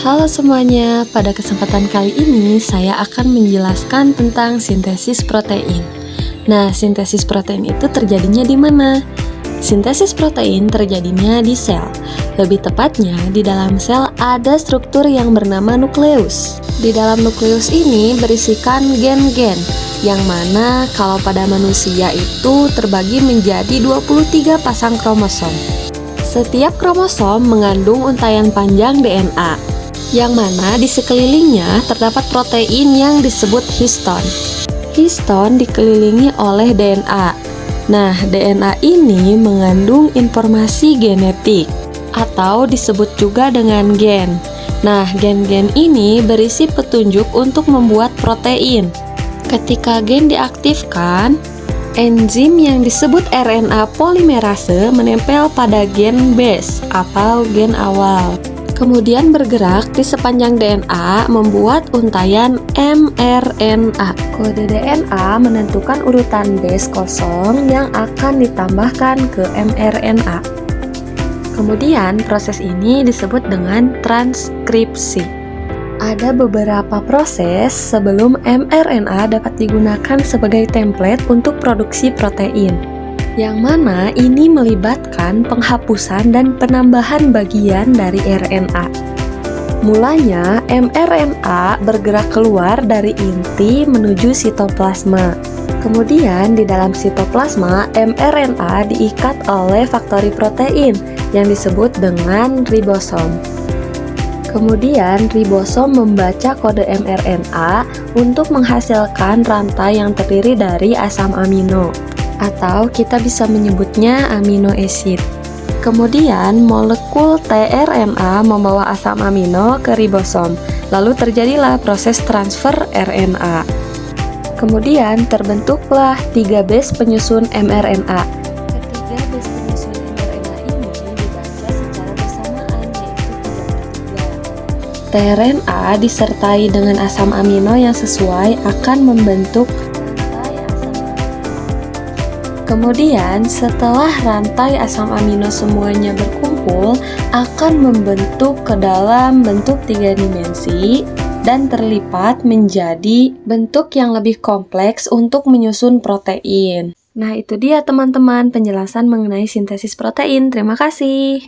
Halo semuanya, pada kesempatan kali ini saya akan menjelaskan tentang sintesis protein. Nah, sintesis protein itu terjadinya di mana? Sintesis protein terjadinya di sel. Lebih tepatnya, di dalam sel ada struktur yang bernama nukleus. Di dalam nukleus ini berisikan gen-gen, yang mana kalau pada manusia itu terbagi menjadi 23 pasang kromosom. Setiap kromosom mengandung untaian panjang DNA, yang mana di sekelilingnya terdapat protein yang disebut histon. Histon dikelilingi oleh DNA. Nah, DNA ini mengandung informasi genetik atau disebut juga dengan gen. Nah, gen-gen ini berisi petunjuk untuk membuat protein. Ketika gen diaktifkan, enzim yang disebut RNA polimerase menempel pada gen base atau gen awal. Kemudian bergerak di sepanjang DNA membuat untaian mRNA. Kode DNA menentukan urutan base kosong yang akan ditambahkan ke mRNA. Kemudian proses ini disebut dengan transkripsi. Ada beberapa proses sebelum mRNA dapat digunakan sebagai template untuk produksi protein, yang mana ini melibatkan penghapusan dan penambahan bagian dari RNA. Mulanya, mRNA bergerak keluar dari inti menuju sitoplasma. Kemudian, di dalam sitoplasma, mRNA diikat oleh faktori protein yang disebut dengan ribosom. Kemudian, ribosom membaca kode mRNA untuk menghasilkan rantai yang terdiri dari asam amino, atau kita bisa menyebutnya amino acid. Kemudian molekul tRNA membawa asam amino ke ribosom, lalu terjadilah proses transfer RNA. Kemudian terbentuklah 3 base penyusun mRNA. Ketiga base penyusun mRNA ini dibaca secara bersamaan, yaitu 3/3. tRNA disertai dengan asam amino yang sesuai akan membentuk. Kemudian, setelah rantai asam amino semuanya berkumpul, akan membentuk ke dalam bentuk 3 dimensi dan terlipat menjadi bentuk yang lebih kompleks untuk menyusun protein. Nah, itu dia teman-teman penjelasan mengenai sintesis protein. Terima kasih.